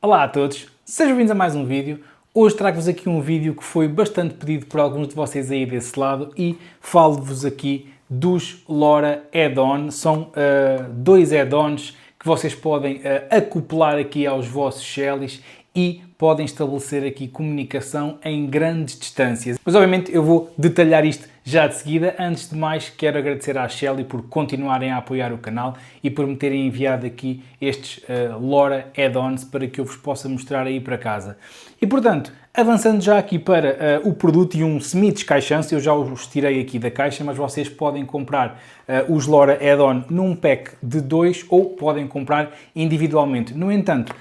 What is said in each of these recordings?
Olá a todos, sejam bem-vindos a mais um vídeo. Hoje trago-vos aqui um vídeo que foi bastante pedido por alguns de vocês aí desse lado e falo-vos aqui dos LoRa Add-on. São dois add-ons que vocês podem acoplar aqui aos vossos Shellys e podem estabelecer aqui comunicação em grandes distâncias. Mas obviamente eu vou detalhar isto já de seguida. Antes de mais, quero agradecer à Shelly por continuarem a apoiar o canal e por me terem enviado aqui estes LoRa Add-ons para que eu vos possa mostrar aí para casa. E portanto, avançando já aqui para o produto e um semi-descaixanço, eu já os tirei aqui da caixa, mas vocês podem comprar os LoRa Add-on num pack de 2 ou podem comprar individualmente. No entanto,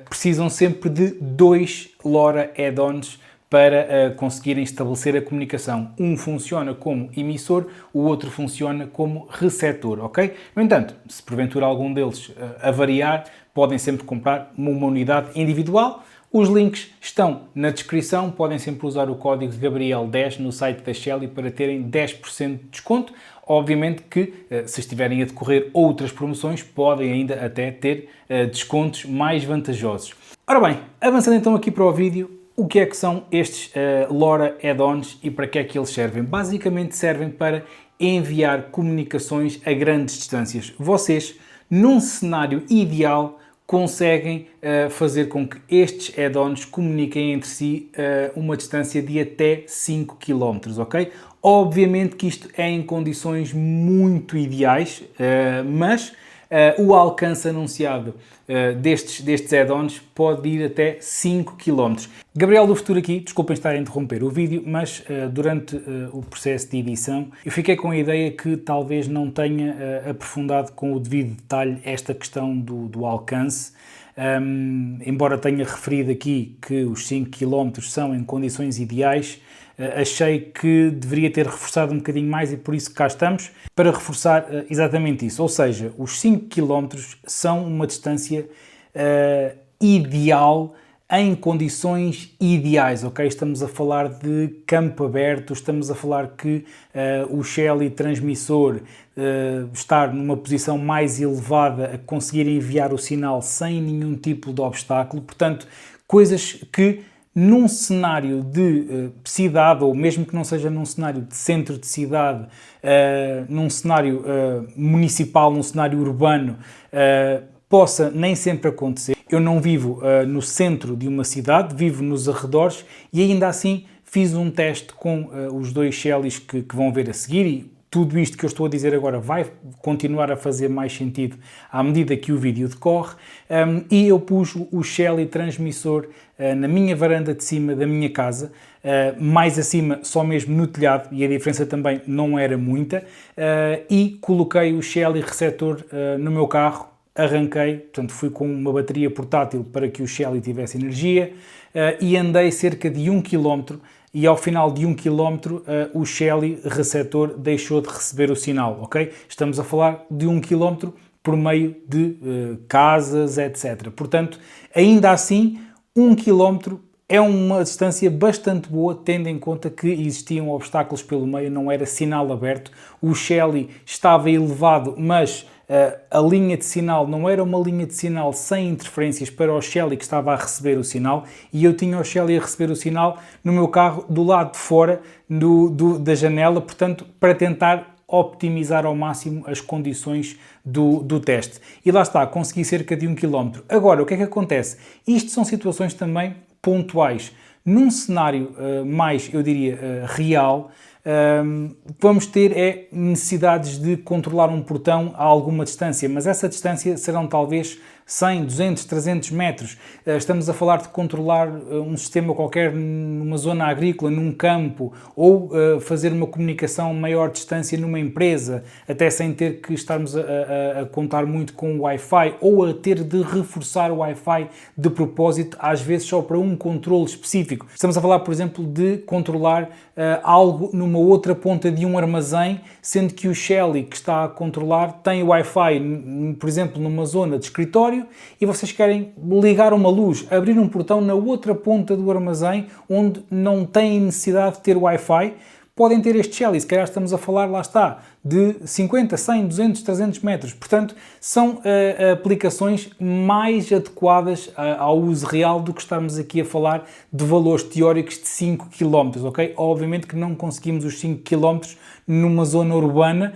precisam sempre de 2 LoRa Add-ons para conseguirem estabelecer a comunicação. Um funciona como emissor, o outro funciona como receptor, ok? No entanto, se porventura algum deles avariar, podem sempre comprar uma unidade individual. Os links estão na descrição, podem sempre usar o código Gabriel10 no site da Shelly para terem 10% de desconto. Obviamente que, se estiverem a decorrer outras promoções, podem ainda até ter descontos mais vantajosos. Ora bem, avançando então aqui para o vídeo, o que é que são estes LoRa Add-ons e para que é que eles servem? Basicamente servem para enviar comunicações a grandes distâncias. Vocês, num cenário ideal, conseguem fazer com que estes add-ons comuniquem entre si uma distância de até 5 km, ok? Obviamente que isto é em condições muito ideais, mas o alcance anunciado destes add-ons pode ir até 5 km. Gabriel do Futuro aqui, desculpem estar a interromper o vídeo, mas durante o processo de edição eu fiquei com a ideia que talvez não tenha aprofundado com o devido detalhe esta questão do alcance. Embora tenha referido aqui que os 5 km são em condições ideais, achei que deveria ter reforçado um bocadinho mais e por isso cá estamos, para reforçar exatamente isso. Ou seja, os 5 km são uma distância ideal em condições ideais, ok? Estamos a falar de campo aberto, estamos a falar que o Shelly transmissor estar numa posição mais elevada a conseguir enviar o sinal sem nenhum tipo de obstáculo, portanto, coisas que num cenário de cidade, ou mesmo que não seja num cenário de centro de cidade, num cenário municipal, num cenário urbano, possa nem sempre acontecer. Eu não vivo no centro de uma cidade, vivo nos arredores e ainda assim fiz um teste com os dois Shellys que vão ver a seguir e tudo isto que eu estou a dizer agora vai continuar a fazer mais sentido à medida que o vídeo decorre e eu pus o Shelly transmissor na minha varanda de cima da minha casa, mais acima só mesmo no telhado e a diferença também não era muita e coloquei o Shelly receptor no meu carro, arranquei, portanto fui com uma bateria portátil para que o Shelly tivesse energia e andei cerca de 1 km e ao final de 1 km o Shelly receptor deixou de receber o sinal, ok? Estamos a falar de 1 km por meio de casas, etc. Portanto, ainda assim, 1 km é uma distância bastante boa, tendo em conta que existiam obstáculos pelo meio, não era sinal aberto, o Shelly estava elevado, mas a linha de sinal não era uma linha de sinal sem interferências para o Shelly que estava a receber o sinal e eu tinha o Shelly a receber o sinal no meu carro do lado de fora da janela, portanto, para tentar optimizar ao máximo as condições do teste. E lá está, consegui cerca de 1 km. Agora, o que é que acontece? Isto são situações também pontuais. Num cenário mais, eu diria, real, vamos ter necessidades de controlar um portão a alguma distância, mas essa distância serão talvez 100, 200, 300 metros. Estamos a falar de controlar um sistema qualquer numa zona agrícola, num campo, ou fazer uma comunicação a maior distância numa empresa, até sem ter que estarmos a contar muito com o Wi-Fi, ou a ter de reforçar o Wi-Fi de propósito, às vezes só para um controle específico. Estamos a falar, por exemplo, de controlar algo numa outra ponta de um armazém, sendo que o Shelly que está a controlar tem o Wi-Fi, por exemplo, numa zona de escritório, e vocês querem ligar uma luz, abrir um portão na outra ponta do armazém onde não têm necessidade de ter Wi-Fi, podem ter este Shelly. Se calhar estamos a falar, lá está, de 50, 100, 200, 300 metros. Portanto, são aplicações mais adequadas ao uso real do que estarmos aqui a falar de valores teóricos de 5 km, ok? Obviamente que não conseguimos os 5 km numa zona urbana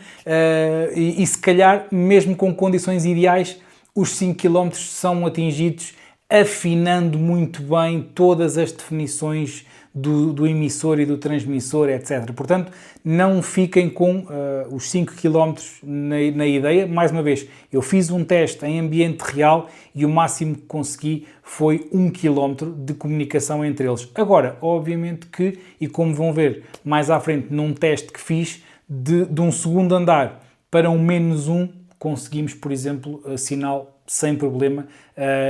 e se calhar, mesmo com condições ideais, os 5 km são atingidos afinando muito bem todas as definições do emissor e do transmissor, etc. Portanto, não fiquem com os 5 km na ideia. Mais uma vez, eu fiz um teste em ambiente real e o máximo que consegui foi 1 km de comunicação entre eles. Agora, obviamente que, e como vão ver mais à frente num teste que fiz, de um segundo andar para um -1, conseguimos, por exemplo, sinal sem problema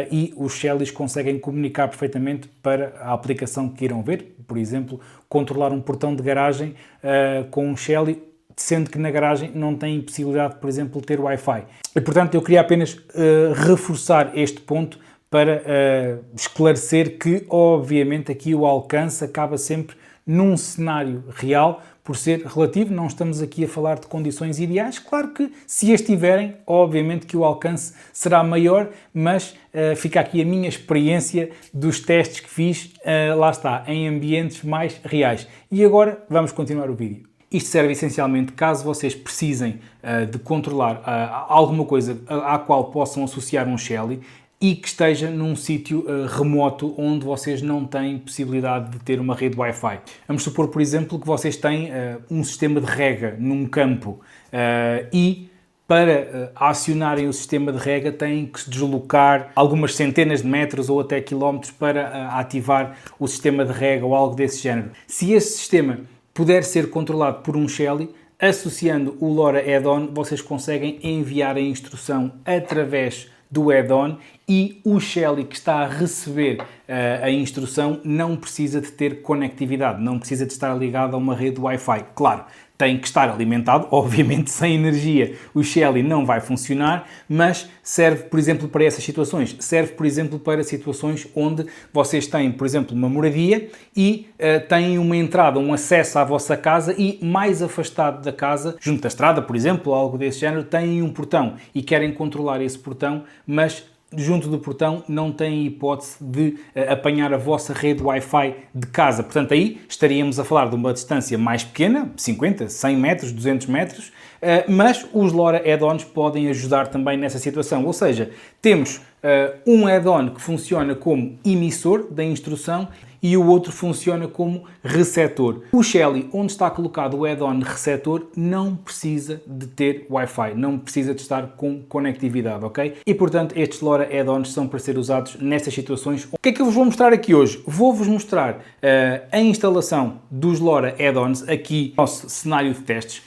e os Shellys conseguem comunicar perfeitamente para a aplicação que queiram ver. Por exemplo, controlar um portão de garagem com um Shelly, sendo que na garagem não tem possibilidade, por exemplo, de ter Wi-Fi. E, portanto, eu queria apenas reforçar este ponto para esclarecer que, obviamente, aqui o alcance acaba sempre num cenário real, por ser relativo, não estamos aqui a falar de condições ideais. Claro que, se as tiverem, obviamente que o alcance será maior, mas fica aqui a minha experiência dos testes que fiz, lá está, em ambientes mais reais. E agora vamos continuar o vídeo. Isto serve essencialmente caso vocês precisem de controlar alguma coisa à qual possam associar um Shelly e que esteja num sítio remoto onde vocês não têm possibilidade de ter uma rede Wi-Fi. Vamos supor, por exemplo, que vocês têm um sistema de rega num campo e para acionarem o sistema de rega têm que se deslocar algumas centenas de metros ou até quilómetros para ativar o sistema de rega ou algo desse género. Se esse sistema puder ser controlado por um Shelly, associando o LoRa Add-on, vocês conseguem enviar a instrução através do add-on e o Shelly que está a receber a instrução não precisa de ter conectividade, não precisa de estar ligado a uma rede Wi-Fi. Claro, tem que estar alimentado, obviamente sem energia o Shelly não vai funcionar, mas serve, por exemplo, para essas situações. Serve, por exemplo, para situações onde vocês têm, por exemplo, uma moradia e têm uma entrada, um acesso à vossa casa e mais afastado da casa, junto da estrada, por exemplo, algo desse género, têm um portão e querem controlar esse portão, mas junto do portão não têm hipótese de apanhar a vossa rede Wi-Fi de casa. Portanto, aí estaríamos a falar de uma distância mais pequena, 50, 100 metros, 200 metros, mas os LoRa Add-ons podem ajudar também nessa situação. Ou seja, temos um add-on que funciona como emissor da instrução e o outro funciona como receptor. O Shelly, onde está colocado o add-on receptor, não precisa de ter Wi-Fi, não precisa de estar com conectividade, ok? E, portanto, estes LoRa Add-ons são para ser usados nessas situações. O que é que eu vos vou mostrar aqui hoje? Vou-vos mostrar a instalação dos LoRa Add-ons aqui no nosso cenário de testes.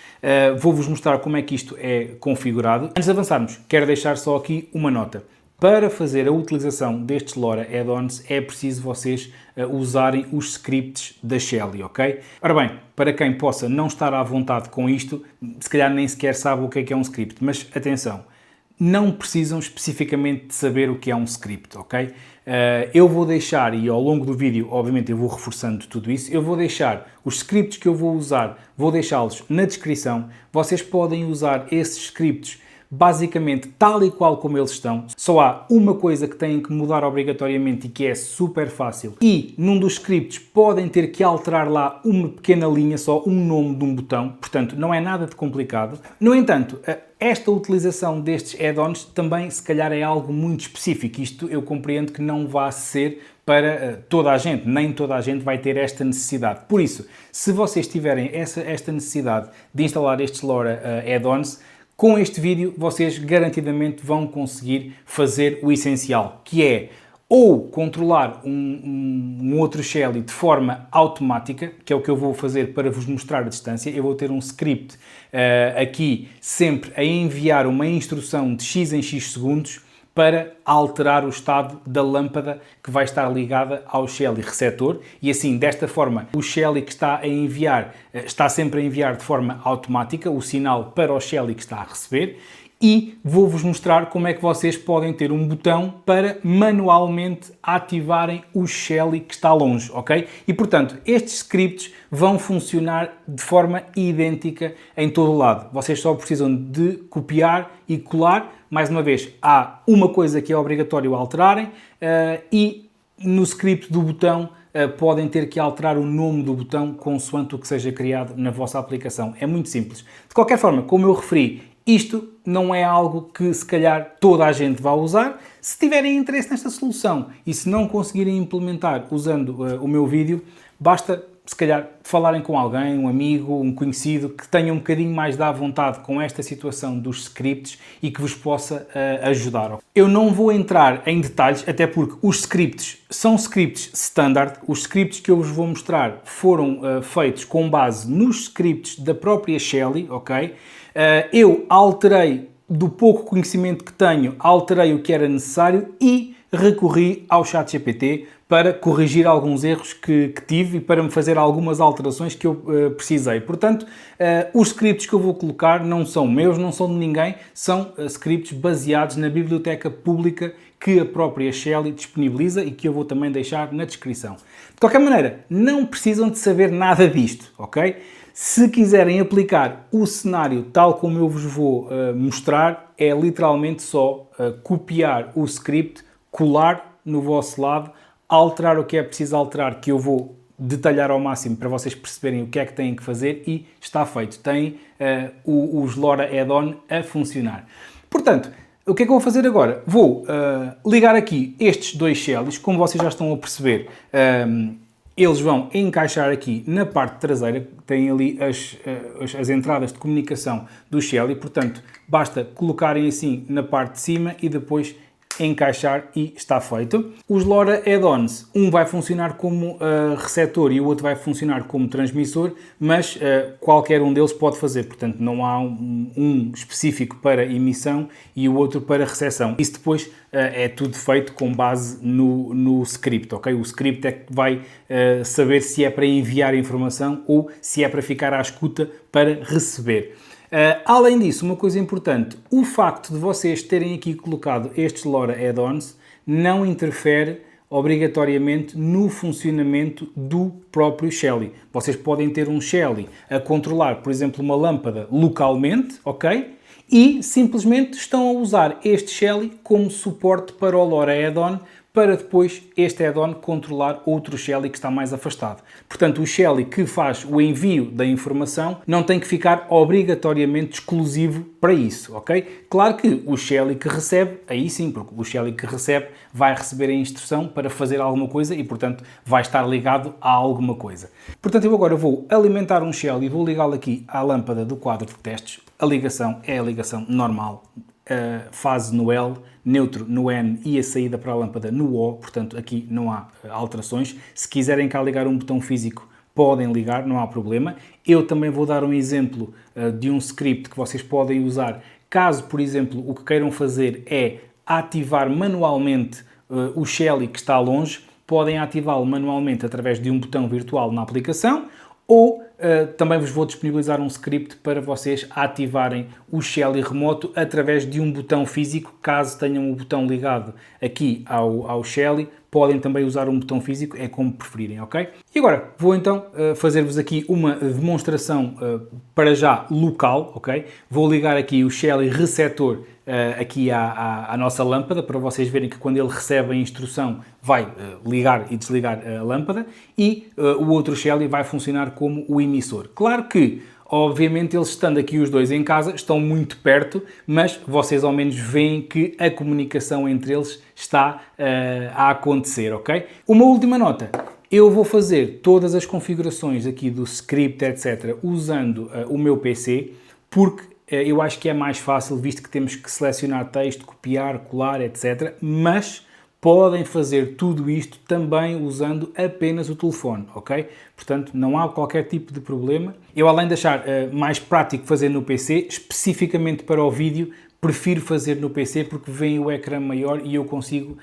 Vou-vos mostrar como é que isto é configurado. Antes de avançarmos, quero deixar só aqui uma nota. Para fazer a utilização destes LoRa Add-ons é preciso vocês usarem os scripts da Shelly, ok? Ora bem, para quem possa não estar à vontade com isto, se calhar nem sequer sabe o que é um script, mas atenção, não precisam especificamente de saber o que é um script, ok? Eu vou deixar, e ao longo do vídeo, obviamente, eu vou reforçando tudo isso, eu vou deixar os scripts que eu vou usar, vou deixá-los na descrição. Vocês podem usar esses scripts basicamente tal e qual como eles estão. Só há uma coisa que têm que mudar obrigatoriamente e que é super fácil. E num dos scripts podem ter que alterar lá uma pequena linha, só um nome de um botão. Portanto, não é nada de complicado. No entanto, esta utilização destes add-ons também se calhar é algo muito específico. Isto eu compreendo que não vai ser para toda a gente, nem toda a gente vai ter esta necessidade. Por isso, se vocês tiverem esta necessidade de instalar estes LoRa add-ons, com este vídeo vocês garantidamente vão conseguir fazer o essencial, que é ou controlar um outro Shelly de forma automática, que é o que eu vou fazer para vos mostrar a distância. Eu vou ter um script aqui sempre a enviar uma instrução de X em X segundos para alterar o estado da lâmpada que vai estar ligada ao Shelly receptor e assim, desta forma, o Shelly que está a enviar, está sempre a enviar de forma automática o sinal para o Shelly que está a receber e vou-vos mostrar como é que vocês podem ter um botão para manualmente ativarem o Shelly que está longe, ok? E portanto, estes scripts vão funcionar de forma idêntica em todo o lado. Vocês só precisam de copiar e colar. Mais uma vez, há uma coisa que é obrigatório alterarem e no script do botão podem ter que alterar o nome do botão consoante o que seja criado na vossa aplicação. É muito simples. De qualquer forma, como eu referi, isto não é algo que se calhar toda a gente vai usar. Se tiverem interesse nesta solução e se não conseguirem implementar usando o meu vídeo, basta se calhar falarem com alguém, um amigo, um conhecido que tenha um bocadinho mais da vontade com esta situação dos scripts e que vos possa ajudar. Eu não vou entrar em detalhes, até porque os scripts são scripts standard. Os scripts que eu vos vou mostrar foram feitos com base nos scripts da própria Shelly, ok? Eu alterei, do pouco conhecimento que tenho, alterei o que era necessário e recorri ao ChatGPT para corrigir alguns erros que tive e para me fazer algumas alterações que eu precisei. Portanto, os scripts que eu vou colocar não são meus, não são de ninguém, são scripts baseados na biblioteca pública que a própria Shelly disponibiliza e que eu vou também deixar na descrição. De qualquer maneira, não precisam de saber nada disto, ok? Se quiserem aplicar o cenário tal como eu vos vou mostrar, é literalmente só copiar o script, colar no vosso lado, alterar o que é preciso alterar, que eu vou detalhar ao máximo para vocês perceberem o que é que têm que fazer e está feito. Tem os LoRa Add-on a funcionar. Portanto, o que é que eu vou fazer agora? Vou ligar aqui estes dois Shellys, como vocês já estão a perceber, eles vão encaixar aqui na parte traseira, tem ali as entradas de comunicação do Shelly, portanto, basta colocarem assim na parte de cima e depois encaixar e está feito. Os LoRa Add-ons, um vai funcionar como receptor e o outro vai funcionar como transmissor, mas qualquer um deles pode fazer, portanto não há um específico para emissão e o outro para recepção. Isso depois é tudo feito com base no script, ok? O script é que vai saber se é para enviar informação ou se é para ficar à escuta para receber. Além disso, uma coisa importante, o facto de vocês terem aqui colocado estes LoRa Add-ons não interfere obrigatoriamente no funcionamento do próprio Shelly. Vocês podem ter um Shelly a controlar, por exemplo, uma lâmpada localmente, ok? E simplesmente estão a usar este Shelly como suporte para o LoRa Add-on, para depois este add-on controlar outro Shelly que está mais afastado. Portanto, o Shelly que faz o envio da informação não tem que ficar obrigatoriamente exclusivo para isso, ok? Claro que o Shelly que recebe, aí sim, porque o Shelly que recebe vai receber a instrução para fazer alguma coisa e, portanto, vai estar ligado a alguma coisa. Portanto, eu agora vou alimentar um Shelly e vou ligá-lo aqui à lâmpada do quadro de testes. A ligação é a ligação normal, fase no L, neutro no N e a saída para a lâmpada no O, portanto aqui não há alterações. Se quiserem cá ligar um botão físico, podem ligar, não há problema. Eu também vou dar um exemplo de um script que vocês podem usar caso, por exemplo, o que queiram fazer é ativar manualmente o Shelly que está longe. Podem ativá-lo manualmente através de um botão virtual na aplicação ou também vos vou disponibilizar um script para vocês ativarem o Shelly remoto através de um botão físico. Caso tenham o botão ligado aqui ao Shelly, podem também usar um botão físico, é como preferirem, ok? E agora vou então fazer-vos aqui uma demonstração para já local, ok? Vou ligar aqui o Shelly receptor aqui à nossa lâmpada, para vocês verem que quando ele recebe a instrução vai ligar e desligar a lâmpada e o outro Shelly vai funcionar como o emissor. Claro que, obviamente, eles estando aqui os dois em casa, estão muito perto, mas vocês ao menos veem que a comunicação entre eles está a acontecer, ok? Uma última nota. Eu vou fazer todas as configurações aqui do script, etc., usando o meu PC, porque eu acho que é mais fácil, visto que temos que selecionar texto, copiar, colar, etc., mas podem fazer tudo isto também usando apenas o telefone, ok? Portanto, não há qualquer tipo de problema. Eu, além de achar mais prático fazer no PC, especificamente para o vídeo, prefiro fazer no PC porque vem o ecrã maior e eu consigo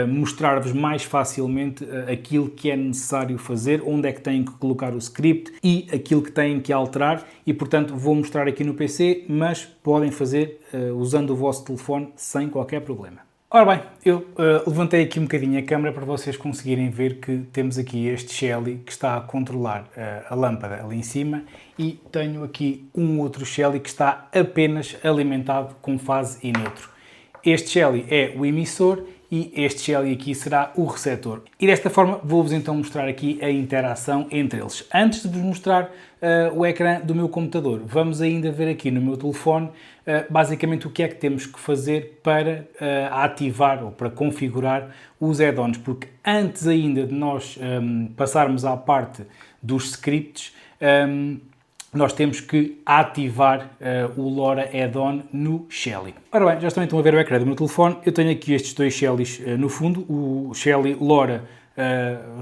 mostrar-vos mais facilmente aquilo que é necessário fazer, onde é que têm que colocar o script e aquilo que têm que alterar e, portanto, vou mostrar aqui no PC, mas podem fazer usando o vosso telefone sem qualquer problema. Ora bem, eu levantei aqui um bocadinho a câmera para vocês conseguirem ver que temos aqui este Shelly que está a controlar a lâmpada ali em cima e tenho aqui um outro Shelly que está apenas alimentado com fase e neutro. Este Shelly é o emissor e este Shelly aqui será o receptor. E desta forma vou-vos então mostrar aqui a interação entre eles. Antes de vos mostrar o ecrã do meu computador, vamos ainda ver aqui no meu telefone basicamente o que é que temos que fazer para ativar ou para configurar os add-ons, porque antes ainda de nós passarmos à parte dos scripts, nós temos que ativar o LoRa Add-on no Shelly. Ora bem, já estão a ver o ecrã do meu telefone. Eu tenho aqui estes dois Shellys no fundo, o Shelly LoRa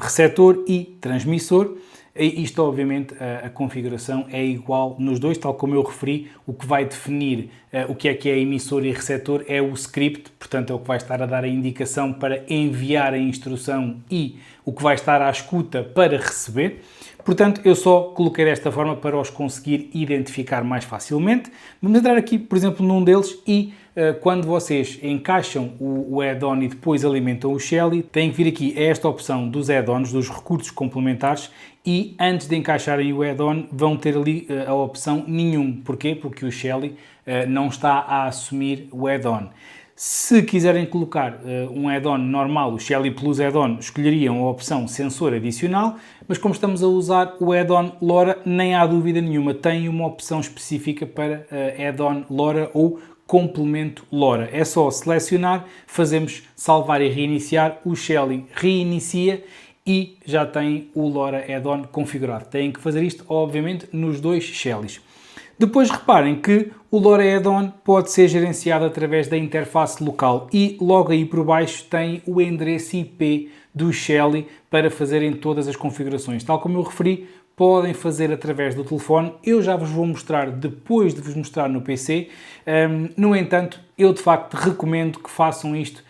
receptor e transmissor. E isto, obviamente, a configuração é igual nos dois, tal como eu referi. O que vai definir o que é emissor e receptor é o script, portanto é o que vai estar a dar a indicação para enviar a instrução e o que vai estar à escuta para receber. Portanto, eu só coloquei desta forma para os conseguir identificar mais facilmente. Vamos entrar aqui, por exemplo, num deles e quando vocês encaixam o add-on e depois alimentam o Shelly, têm que vir aqui a esta opção dos add-ons, dos recursos complementares, e antes de encaixarem o add-on vão ter ali a opção nenhum. Porquê? Porque o Shelly não está a assumir o add-on. Se quiserem colocar um add-on normal, o Shelly Plus add-on, escolheriam a opção sensor adicional, mas como estamos a usar o add-on LoRa, nem há dúvida nenhuma, tem uma opção específica para add-on LoRa ou complemento LoRa. É só selecionar, fazemos salvar e reiniciar, o Shelly reinicia e já tem o LoRa Add-on configurado. Têm que fazer isto, obviamente, nos dois Shellys. Depois reparem que o LoRa Add-on pode ser gerenciado através da interface local e logo aí por baixo tem o endereço IP do Shelly para fazerem todas as configurações. Tal como eu referi, podem fazer através do telefone. Eu já vos vou mostrar depois de vos mostrar no PC. No entanto, eu de facto recomendo que façam isto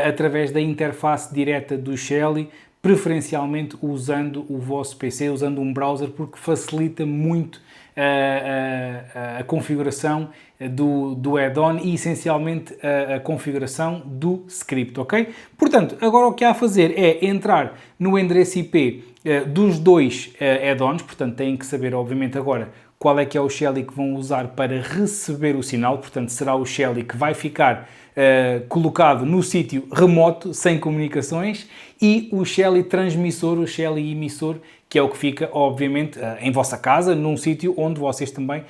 através da interface direta do Shelly, preferencialmente usando o vosso PC, usando um browser, porque facilita muito a configuração do add-on e essencialmente a configuração do script, ok? Portanto, agora o que há a fazer é entrar no endereço IP dos dois add-ons, portanto têm que saber obviamente agora qual é que é o Shelly que vão usar para receber o sinal, portanto será o Shelly que vai ficar colocado no sítio remoto, sem comunicações, e o Shelly transmissor, o Shelly emissor, que é o que fica, obviamente, em vossa casa, num sítio onde vocês também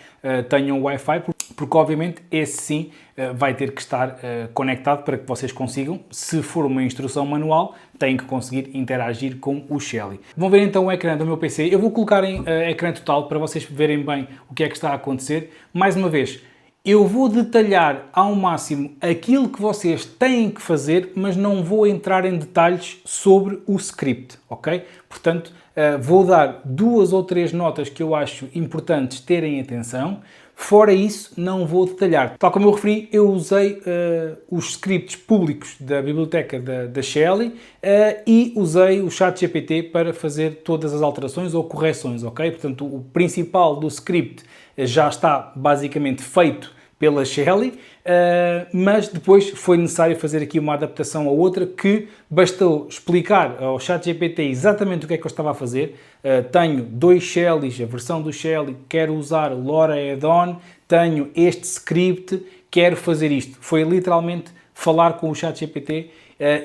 tenham Wi-Fi, porque, obviamente, esse sim vai ter que estar conectado para que vocês consigam, se for uma instrução manual, têm que conseguir interagir com o Shelly. Vão ver então o ecrã do meu PC. Eu vou colocar em ecrã total para vocês verem bem o que é que está a acontecer. Mais uma vez, eu vou detalhar ao máximo aquilo que vocês têm que fazer, mas não vou entrar em detalhes sobre o script, ok? Portanto, vou dar 2 ou 3 notas que eu acho importantes terem atenção. Fora isso, não vou detalhar. Tal como eu referi, eu usei os scripts públicos da biblioteca da Shelly e usei o ChatGPT para fazer todas as alterações ou correções, ok? Portanto, o principal do script já está basicamente feito pela Shelly, mas depois foi necessário fazer aqui uma adaptação a outra que bastou explicar ao ChatGPT exatamente o que é que eu estava a fazer. Tenho 2 Shellys, a versão do Shelly, quero usar LoRa Add-on, tenho este script, quero fazer isto. Foi literalmente falar com o ChatGPT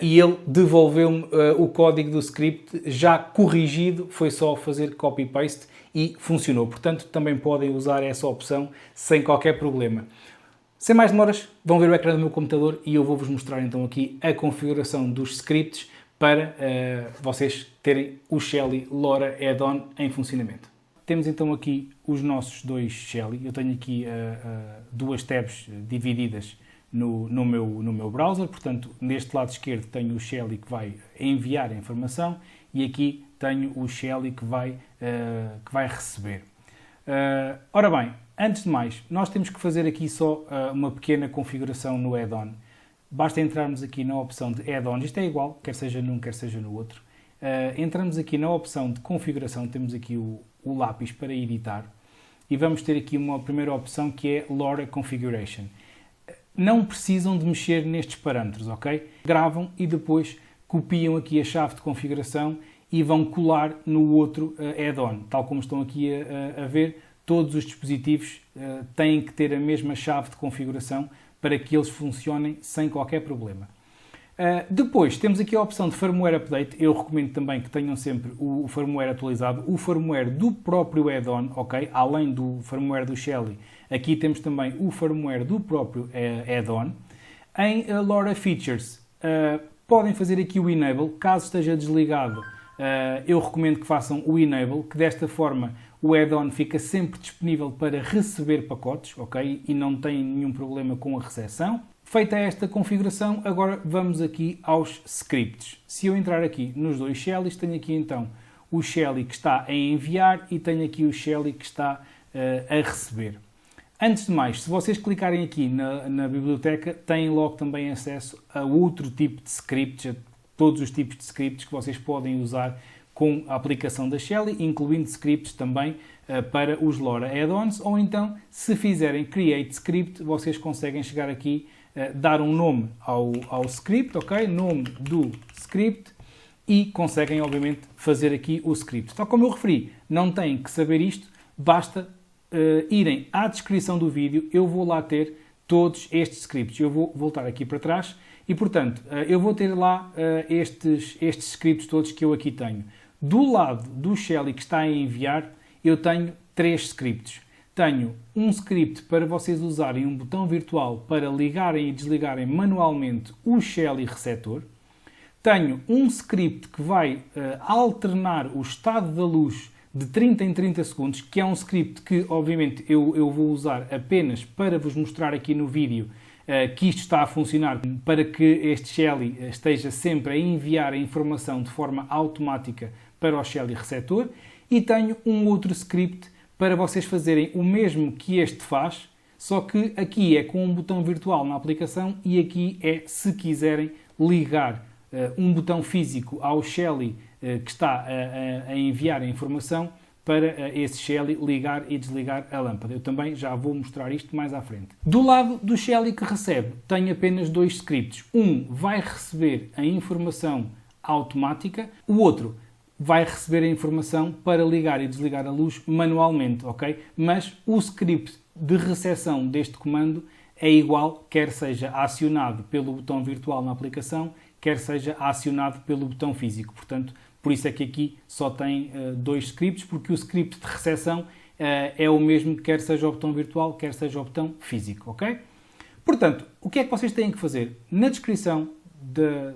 e ele devolveu-me o código do script já corrigido, foi só fazer copy-paste e funcionou. Portanto, também podem usar essa opção sem qualquer problema. Sem mais demoras, vão ver o ecrã do meu computador e eu vou-vos mostrar então aqui a configuração dos scripts para vocês terem o Shelly LoRa Add-on em funcionamento. Temos então aqui os nossos 2 Shelly. Eu tenho aqui 2 tabs divididas no meu browser, portanto, neste lado esquerdo tenho o Shelly que vai enviar a informação e aqui tenho o Shelly que vai receber. Ora bem, Antes de mais, nós temos que fazer aqui só uma pequena configuração no add-on. Basta entrarmos aqui na opção de add-on, isto é igual, quer seja num, quer seja no outro. Entramos aqui na opção de configuração, temos aqui o lápis para editar e vamos ter aqui uma primeira opção que é LoRa Configuration. Não precisam de mexer nestes parâmetros, ok? Gravam e depois copiam aqui a chave de configuração e vão colar no outro add-on. Tal como estão aqui a ver, todos os dispositivos têm que ter a mesma chave de configuração para que eles funcionem sem qualquer problema. Depois temos aqui a opção de firmware update. Eu recomendo também que tenham sempre o firmware atualizado, o firmware do próprio add-on, ok? Além do firmware do Shelly, aqui temos também o firmware do próprio add-on. Em LoRa Features, podem fazer aqui o Enable, caso esteja desligado. Eu recomendo que façam o Enable, que desta forma o add-on fica sempre disponível para receber pacotes, ok? E não tem nenhum problema com a recepção. Feita esta configuração, agora vamos aqui aos scripts. Se eu entrar aqui nos dois Shellys, tenho aqui então o Shelly que está a enviar e tenho aqui o Shelly que está a receber. Antes de mais, se vocês clicarem aqui na biblioteca, têm logo também acesso a outro tipo de scripts, a todos os tipos de scripts que vocês podem usar com a aplicação da Shelly, incluindo scripts também para os LoRa add-ons, ou então, se fizerem Create Script, vocês conseguem chegar aqui, dar um nome ao script, ok? Nome do script, e conseguem, obviamente, fazer aqui o script. Tal como eu referi, não têm que saber isto, basta irem à descrição do vídeo, eu vou lá ter todos estes scripts. Eu vou voltar aqui para trás e, portanto, eu vou ter lá estes scripts todos que eu aqui tenho. Do lado do Shelly que está a enviar, eu tenho 3 scripts. Tenho um script para vocês usarem um botão virtual para ligarem e desligarem manualmente o Shelly receptor. Tenho um script que vai alternar o estado da luz de 30 em 30 segundos, que é um script que, obviamente, eu vou usar apenas para vos mostrar aqui no vídeo que isto está a funcionar, para que este Shelly esteja sempre a enviar a informação de forma automática para o Shelly receptor. E tenho um outro script para vocês fazerem o mesmo que este faz, só que aqui é com um botão virtual na aplicação e aqui é se quiserem ligar um botão físico ao Shelly que está a enviar a informação para esse Shelly ligar e desligar a lâmpada. Eu também já vou mostrar isto mais à frente. Do lado do Shelly que recebe, tenho apenas 2 scripts. Um vai receber a informação automática, o outro vai receber a informação para ligar e desligar a luz manualmente, ok? Mas o script de recepção deste comando é igual, quer seja acionado pelo botão virtual na aplicação, quer seja acionado pelo botão físico. Portanto, por isso é que aqui só tem 2 scripts, porque o script de recepção é o mesmo, quer seja o botão virtual, quer seja o botão físico, ok? Portanto, o que é que vocês têm que fazer? Na descrição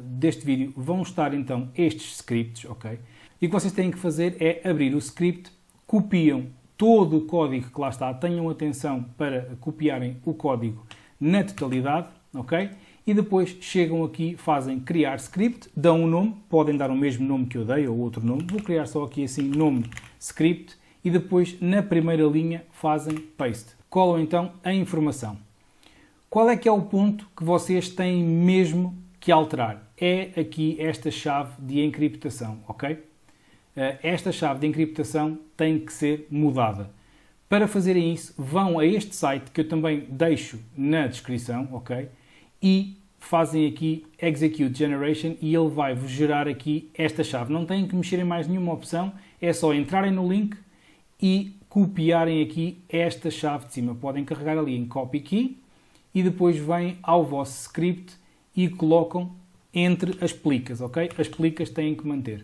deste vídeo vão estar então estes scripts, ok? E o que vocês têm que fazer é abrir o script, copiam todo o código que lá está, tenham atenção para copiarem o código na totalidade, ok? E depois chegam aqui, fazem criar script, dão um nome, podem dar o mesmo nome que eu dei ou outro nome, vou criar só aqui assim nome script e depois na primeira linha fazem paste. Colam então a informação. Qual é que é o ponto que vocês têm mesmo que alterar? É aqui esta chave de encriptação, ok? Esta chave de encriptação tem que ser mudada. Para fazerem isso, vão a este site que eu também deixo na descrição, ok? E fazem aqui Execute Generation e ele vai-vos gerar aqui esta chave. Não têm que mexer em mais nenhuma opção, é só entrarem no link e copiarem aqui esta chave de cima. Podem carregar ali em Copy Key e depois vêm ao vosso script e colocam entre as plicas, ok? As plicas têm que manter.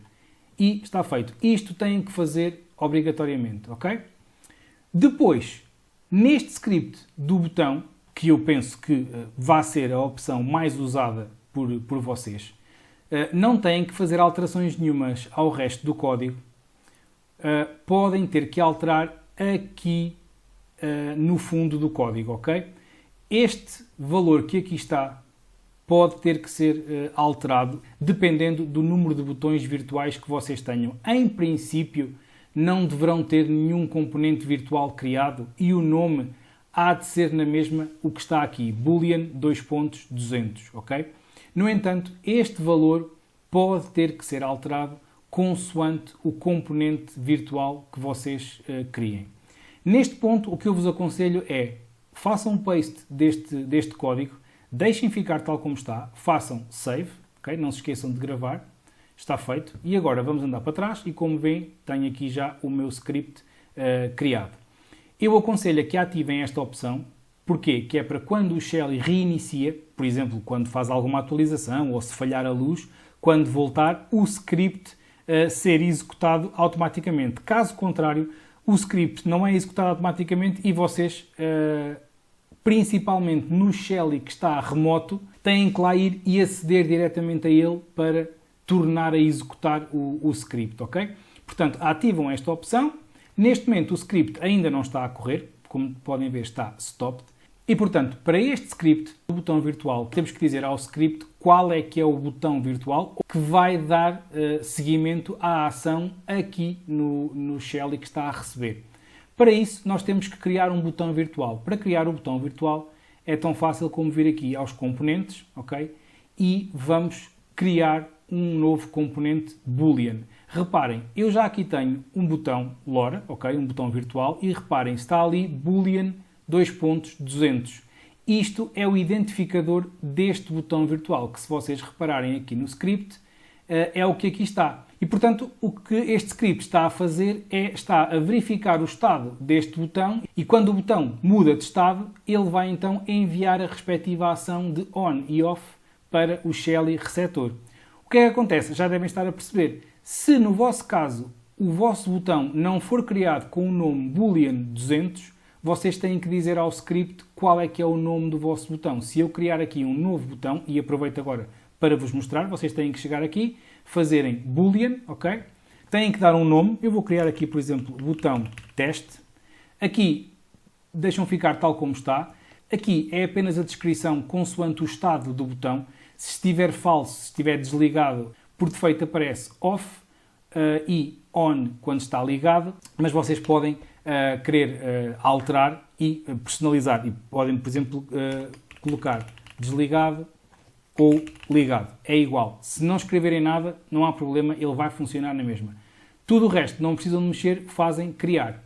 E está feito. Isto têm que fazer obrigatoriamente, ok? Depois, neste script do botão, que eu penso que vai ser a opção mais usada por vocês, não têm que fazer alterações nenhumas ao resto do código. Podem ter que alterar aqui no fundo do código, ok? Este valor que aqui está pode ter que ser alterado dependendo do número de botões virtuais que vocês tenham. Em princípio, não deverão ter nenhum componente virtual criado e o nome há de ser na mesma o que está aqui, boolean 2.200, ok? No entanto, este valor pode ter que ser alterado consoante o componente virtual que vocês criem. Neste ponto, o que eu vos aconselho é, façam um paste deste código, deixem ficar tal como está, façam save, okay? Não se esqueçam de gravar, está feito. E agora vamos andar para trás e, como veem, tenho aqui já o meu script criado. Eu aconselho que ativem esta opção. Porquê? Que é para quando o Shelly reinicia, por exemplo, quando faz alguma atualização ou se falhar a luz, quando voltar, o script ser executado automaticamente. Caso contrário, o script não é executado automaticamente e vocês, principalmente no Shelly que está remoto, têm que lá ir e aceder diretamente a ele para tornar a executar o script, ok? Portanto, ativam esta opção. Neste momento o script ainda não está a correr, como podem ver está stopped. E portanto, para este script, o botão virtual, temos que dizer ao script qual é que é o botão virtual que vai dar seguimento à ação aqui no Shelly que está a receber. Para isso, nós temos que criar um botão virtual. Para criar o botão virtual é tão fácil como vir aqui aos componentes, ok? E vamos criar um novo componente boolean. Reparem, eu já aqui tenho um botão LoRa, ok? Um botão virtual, e reparem, está ali boolean 2.200. Isto é o identificador deste botão virtual, que se vocês repararem aqui no script, é o que aqui está. E, portanto, o que este script está a fazer está a verificar o estado deste botão e quando o botão muda de estado, ele vai então enviar a respectiva ação de on e off para o Shelly receptor. O que é que acontece? Já devem estar a perceber. Se no vosso caso o vosso botão não for criado com o nome boolean 200, vocês têm que dizer ao script qual é que é o nome do vosso botão. Se eu criar aqui um novo botão, e aproveito agora para vos mostrar, vocês têm que chegar aqui, fazerem boolean, ok? Têm que dar um nome, eu vou criar aqui, por exemplo, botão teste. Aqui deixam ficar tal como está. Aqui é apenas a descrição consoante o estado do botão. Se estiver falso, se estiver desligado, por defeito aparece off e on quando está ligado, mas vocês podem querer alterar e personalizar. E podem, por exemplo, colocar desligado ou ligado. É igual. Se não escreverem nada, não há problema, ele vai funcionar na mesma. Tudo o resto, não precisam de mexer, fazem criar.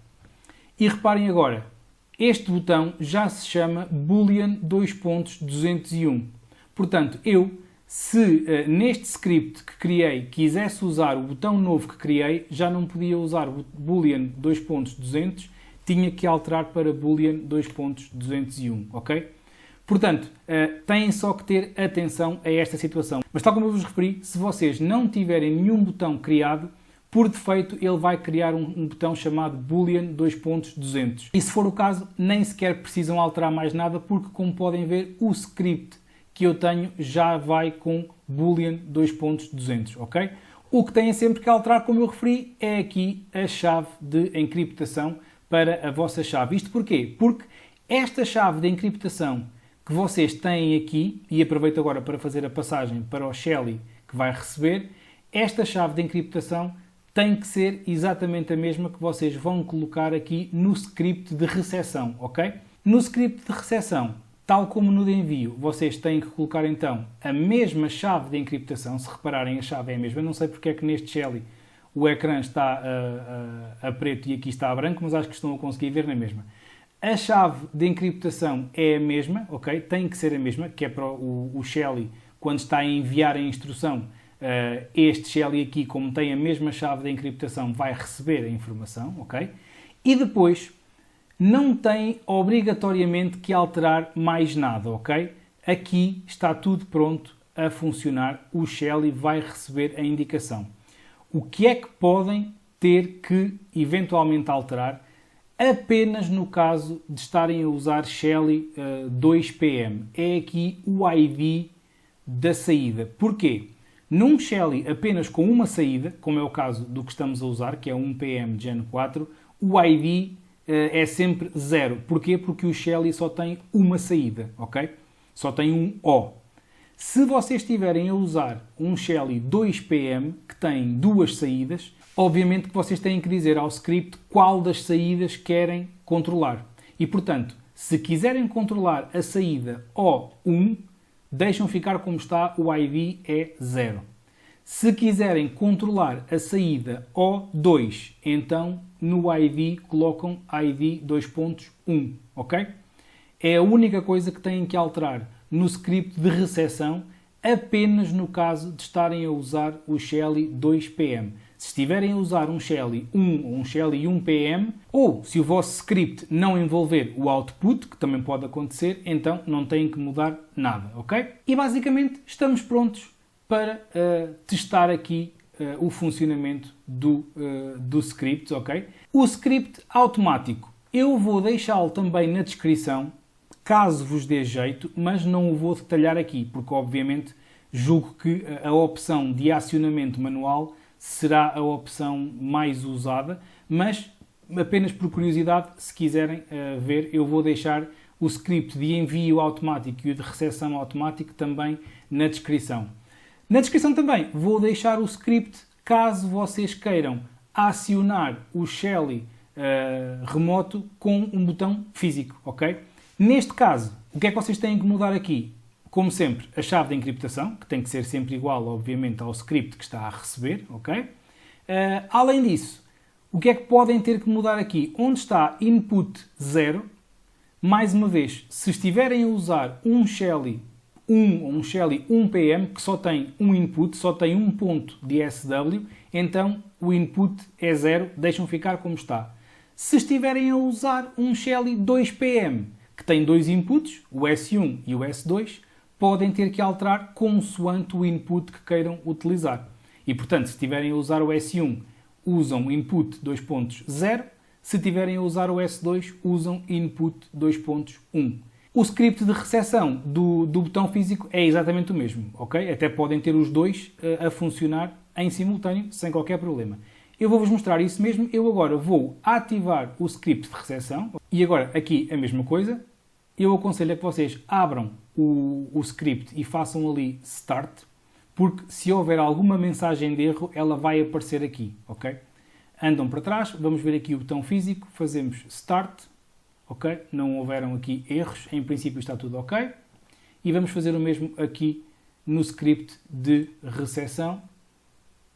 E reparem agora, este botão já se chama boolean 2.201. Portanto, se neste script que criei quisesse usar o botão novo que criei, já não podia usar o boolean 2.200, tinha que alterar para boolean 2.201, ok? Portanto, têm só que ter atenção a esta situação. Mas tal como eu vos referi, se vocês não tiverem nenhum botão criado, por defeito ele vai criar um botão chamado boolean 2.200. E se for o caso, nem sequer precisam alterar mais nada, porque como podem ver, o script que eu tenho já vai com boolean 2.200, ok? O que têm sempre que alterar, como eu referi, é aqui a chave de encriptação para a vossa chave. Isto porquê? Porque esta chave de encriptação que vocês têm aqui, e aproveito agora para fazer a passagem para o Shelly que vai receber, esta chave de encriptação tem que ser exatamente a mesma que vocês vão colocar aqui no script de recepção, ok? No script de recepção, tal como no de envio, vocês têm que colocar então a mesma chave de encriptação. Se repararem, a chave é a mesma. Eu não sei porque é que neste Shelly o ecrã está a preto e aqui está a branco, mas acho que estão a conseguir ver na mesma. A chave de encriptação é a mesma, ok? Tem que ser a mesma, que é para o Shelly, quando está a enviar a instrução, este Shelly aqui, como tem a mesma chave de encriptação, vai receber a informação, ok? E depois, não tem obrigatoriamente que alterar mais nada, ok? Aqui está tudo pronto a funcionar, o Shelly vai receber a indicação. O que é que podem ter que eventualmente alterar? Apenas no caso de estarem a usar Shelly 2PM. É aqui o ID da saída. Porquê? Num Shelly apenas com uma saída, como é o caso do que estamos a usar, que é um PM Gen 4, o ID é sempre 0. Porquê? Porque o Shelly só tem uma saída, ok? Só tem um O. Se vocês estiverem a usar um Shelly 2PM que tem duas saídas, obviamente que vocês têm que dizer ao script qual das saídas querem controlar. E, portanto, se quiserem controlar a saída O1, deixam ficar como está, o ID é 0. Se quiserem controlar a saída O2, então no ID colocam ID 2.1, ok? É a única coisa que têm que alterar no script de recepção, apenas no caso de estarem a usar o Shelly 2PM. Se estiverem a usar um Shelly 1 ou um Shelly 1PM, ou se o vosso script não envolver o output, que também pode acontecer, então não têm que mudar nada, ok? E basicamente estamos prontos para testar aqui o funcionamento do script, ok? O script automático, eu vou deixá-lo também na descrição, caso vos dê jeito, mas não o vou detalhar aqui, porque obviamente julgo que a opção de acionamento manual será a opção mais usada, mas apenas por curiosidade, se quiserem ver, eu vou deixar o script de envio automático e o de recepção automático também na descrição. Na descrição também vou deixar o script caso vocês queiram acionar o Shelly remoto com um botão físico, ok? Neste caso, o que é que vocês têm que mudar aqui? Como sempre, a chave de encriptação, que tem que ser sempre igual, obviamente, ao script que está a receber, ok? Além disso, o que é que podem ter que mudar aqui? Onde está input 0, mais uma vez, se estiverem a usar um Shelly 1 ou um Shelly 1PM, que só tem um input, só tem um ponto de SW, então o input é 0, deixam ficar como está. Se estiverem a usar um Shelly 2PM, que tem dois inputs, o S1 e o S2, podem ter que alterar consoante o input que queiram utilizar. E, portanto, se estiverem a usar o S1, usam input 2.0, se estiverem a usar o S2, usam input 2.1. O script de recepção do botão físico é exatamente o mesmo, ok? Até podem ter os dois a funcionar em simultâneo, sem qualquer problema. Eu vou-vos mostrar isso mesmo. Eu agora vou ativar o script de recepção. E agora, aqui, a mesma coisa. Eu aconselho a que vocês abram o script e façam ali Start, porque se houver alguma mensagem de erro, ela vai aparecer aqui, ok? Andam para trás, vamos ver aqui o botão físico, fazemos Start, ok? Não houveram aqui erros, em princípio está tudo ok. E vamos fazer o mesmo aqui no script de recepção.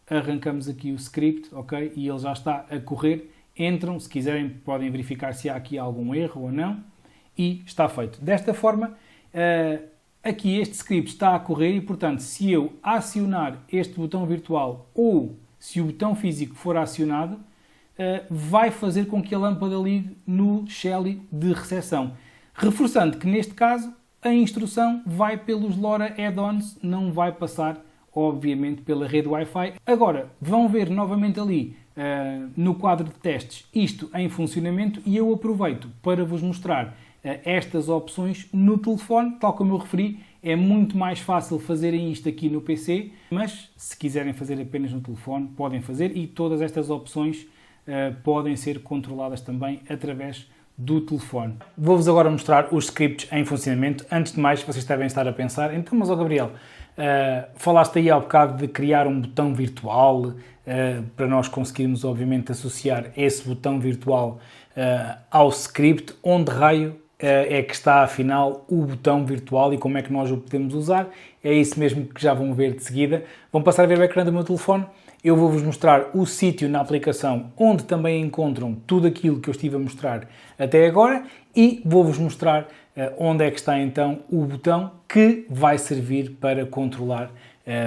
Arrancamos aqui o script, ok? E ele já está a correr. Entram, se quiserem podem verificar se há aqui algum erro ou não. E está feito. Desta forma, aqui este script está a correr e, portanto, se eu acionar este botão virtual ou se o botão físico for acionado, vai fazer com que a lâmpada ligue no Shelly de recepção. Reforçando que, neste caso, a instrução vai pelos LoRa add-ons, não vai passar, obviamente, pela rede Wi-Fi. Agora, vão ver novamente ali, no quadro de testes, isto em funcionamento e eu aproveito para vos mostrar estas opções no telefone. Tal como eu referi, é muito mais fácil fazerem isto aqui no PC, mas se quiserem fazer apenas no telefone, podem fazer e todas estas opções podem ser controladas também através do telefone. Vou-vos agora mostrar os scripts em funcionamento. Antes de mais, vocês devem estar a pensar, então, mas Gabriel, falaste aí há bocado de criar um botão virtual para nós conseguirmos, obviamente, associar esse botão virtual ao script. Onde raio é que está, afinal, o botão virtual e como é que nós o podemos usar? É isso mesmo que já vão ver de seguida. Vão passar a ver o ecrã do meu telefone. Eu vou-vos mostrar o sítio na aplicação onde também encontram tudo aquilo que eu estive a mostrar até agora e vou-vos mostrar onde é que está então o botão que vai servir para controlar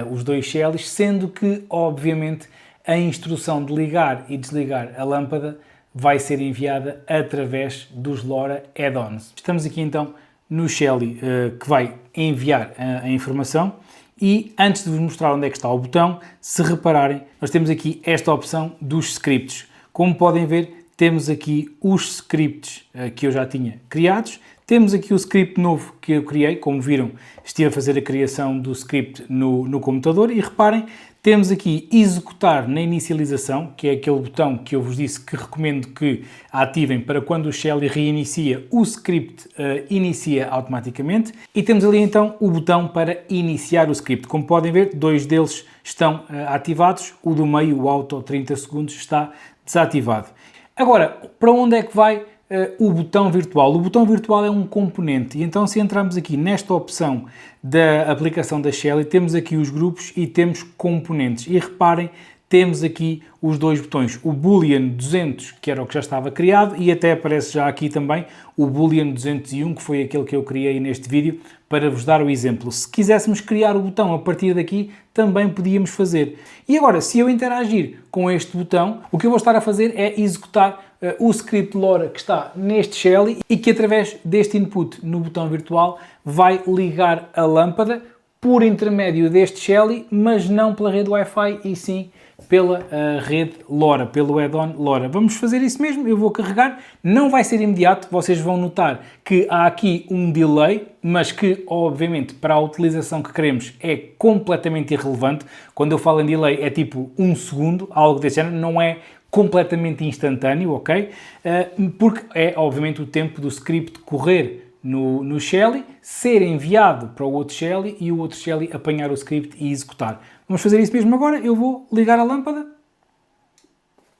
os dois Shellys, sendo que, obviamente, a instrução de ligar e desligar a lâmpada vai ser enviada através dos LoRa add-ons. Estamos aqui então no Shelly que vai enviar a informação. E antes de vos mostrar onde é que está o botão, se repararem, nós temos aqui esta opção dos scripts. Como podem ver, temos aqui os scripts que eu já tinha criados. Temos aqui o script novo que eu criei. Como viram, estive a fazer a criação do script no computador. E reparem, Temos aqui executar na inicialização, que é aquele botão que eu vos disse que recomendo que ativem para quando o Shelly reinicia, o script inicia automaticamente. E temos ali então o botão para iniciar o script. Como podem ver, dois deles estão ativados, o do meio, o auto 30 segundos, está desativado. Agora, para onde é que vai o botão virtual? O botão virtual é um componente e então se entrarmos aqui nesta opção da aplicação da Shelly, temos aqui os grupos e temos componentes e reparem, temos aqui os dois botões, o Boolean 200, que era o que já estava criado, e até aparece já aqui também o Boolean 201, que foi aquele que eu criei neste vídeo, para vos dar o exemplo. Se quiséssemos criar o botão a partir daqui, também podíamos fazer. E agora, se eu interagir com este botão, o que eu vou estar a fazer é executar o script LoRa que está neste Shelly e que através deste input no botão virtual vai ligar a lâmpada por intermédio deste Shelly, mas não pela rede Wi-Fi e sim pela rede LoRa, pelo add-on LoRa. Vamos fazer isso mesmo, eu vou carregar, não vai ser imediato, vocês vão notar que há aqui um delay, mas que obviamente para a utilização que queremos é completamente irrelevante. Quando eu falo em delay é tipo 1 segundo, algo desse género, não é completamente instantâneo, ok? Porque é obviamente o tempo do script correr no Shelly, ser enviado para o outro Shelly e o outro Shelly apanhar o script e executar. Vamos fazer isso mesmo agora, eu vou ligar a lâmpada.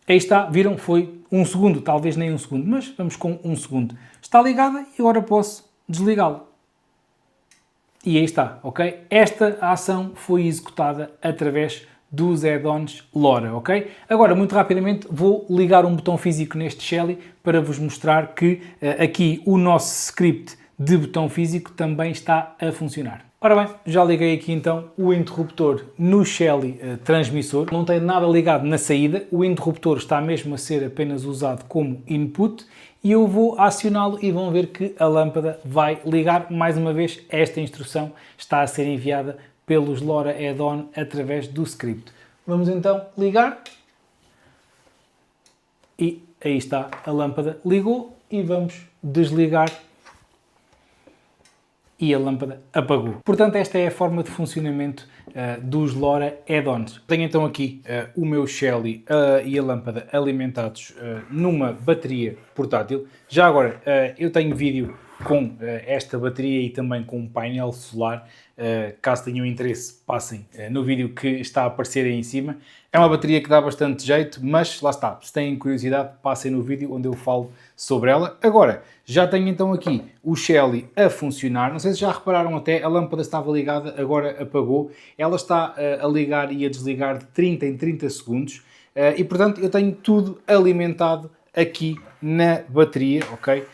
Aí está, viram? Foi 1 segundo, talvez nem 1 segundo, mas vamos com 1 segundo. Está ligada e agora posso desligá-la. E aí está, ok? Esta ação foi executada através dos add-ons LoRa, ok? Agora, muito rapidamente, vou ligar um botão físico neste Shelly para vos mostrar que aqui o nosso script de botão físico também está a funcionar. Ora bem, já liguei aqui então o interruptor no Shelly transmissor, não tem nada ligado na saída, o interruptor está mesmo a ser apenas usado como input e eu vou acioná-lo e vão ver que a lâmpada vai ligar. Mais uma vez, esta instrução está a ser enviada pelos LoRa add-on através do script. Vamos então ligar e aí está, a lâmpada ligou e vamos desligar e a lâmpada apagou. Portanto, esta é a forma de funcionamento dos LoRa add-ons. Tenho então aqui o meu Shelly e a lâmpada alimentados numa bateria portátil. Já agora, eu tenho vídeo com esta bateria e também com um painel solar. Caso tenham interesse, passem no vídeo que está a aparecer aí em cima. É uma bateria que dá bastante jeito, mas lá está, se têm curiosidade, passem no vídeo onde eu falo sobre ela. Agora, já tenho então aqui o Shelly a funcionar. Não sei se já repararam até, a lâmpada estava ligada, agora apagou. Ela está a ligar e a desligar de 30 em 30 segundos. E portanto, eu tenho tudo alimentado aqui na bateria, ok?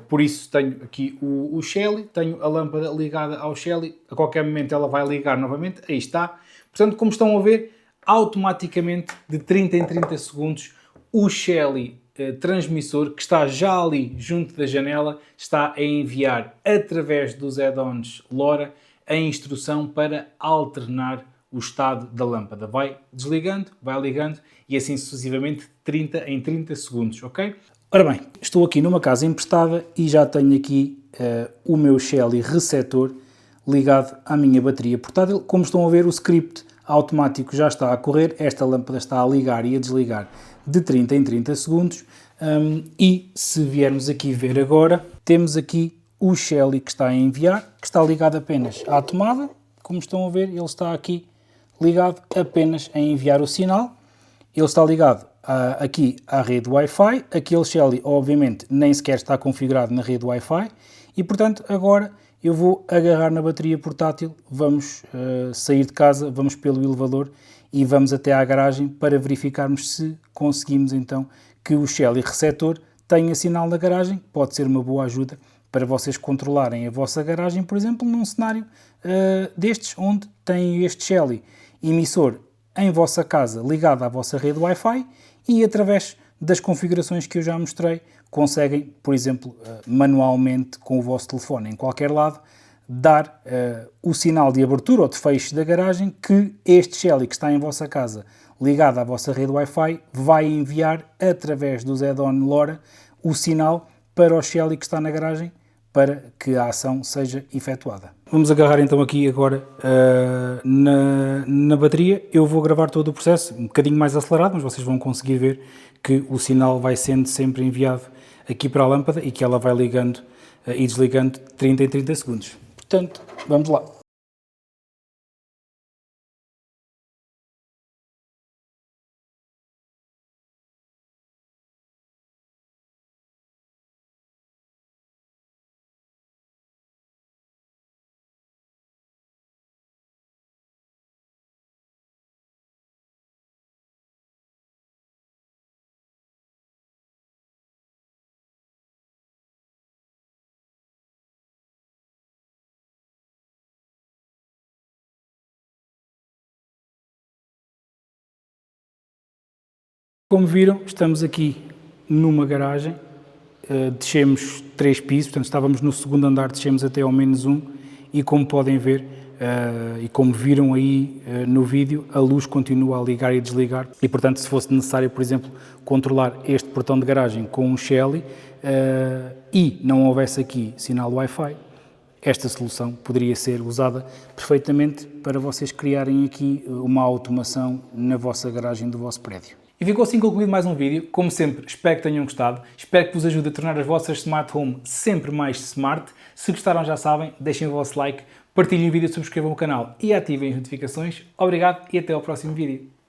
Por isso tenho aqui o Shelly, tenho a lâmpada ligada ao Shelly, a qualquer momento ela vai ligar novamente, aí está. Portanto, como estão a ver, automaticamente de 30 em 30 segundos o Shelly transmissor, que está já ali junto da janela, está a enviar através dos add-ons LoRa a instrução para alternar o estado da lâmpada. Vai desligando, vai ligando e assim sucessivamente de 30 em 30 segundos, ok? Ora bem, estou aqui numa casa emprestada e já tenho aqui o meu Shelly receptor ligado à minha bateria portátil. Como estão a ver, o script automático já está a correr, esta lâmpada está a ligar e a desligar de 30 em 30 segundos e se viermos aqui ver agora, temos aqui o Shelly que está a enviar, que está ligado apenas à tomada. Como estão a ver, ele está aqui ligado apenas a enviar o sinal. Ele está ligado aqui à rede Wi-Fi. Aquele Shelly, obviamente, nem sequer está configurado na rede Wi-Fi. E, portanto, agora eu vou agarrar na bateria portátil, vamos sair de casa, vamos pelo elevador e vamos até à garagem para verificarmos se conseguimos, então, que o Shelly receptor tenha sinal na garagem. Pode ser uma boa ajuda para vocês controlarem a vossa garagem, por exemplo, num cenário destes, onde tem este Shelly emissor em vossa casa ligado à vossa rede Wi-Fi e através das configurações que eu já mostrei, conseguem, por exemplo, manualmente com o vosso telefone em qualquer lado, dar o sinal de abertura ou de fecho da garagem que este Shelly que está em vossa casa ligado à vossa rede Wi-Fi vai enviar através dos add-on LoRa o sinal para o Shelly que está na garagem para que a ação seja efetuada. Vamos agarrar então aqui agora na bateria. Eu vou gravar todo o processo, um bocadinho mais acelerado, mas vocês vão conseguir ver que o sinal vai sendo sempre enviado aqui para a lâmpada e que ela vai ligando e desligando 30 em 30 segundos. Portanto, vamos lá. Como viram, estamos aqui numa garagem, descemos 3 pisos, portanto estávamos no segundo andar, descemos até ao -1 e como podem ver e como viram aí no vídeo, a luz continua a ligar e desligar e portanto se fosse necessário, por exemplo, controlar este portão de garagem com um Shelly e não houvesse aqui sinal Wi-Fi, esta solução poderia ser usada perfeitamente para vocês criarem aqui uma automação na vossa garagem do vosso prédio. E ficou assim concluído mais um vídeo. Como sempre, espero que tenham gostado. Espero que vos ajude a tornar as vossas smart home sempre mais smart. Se gostaram, já sabem, deixem o vosso like, partilhem o vídeo, subscrevam o canal e ativem as notificações. Obrigado e até ao próximo vídeo.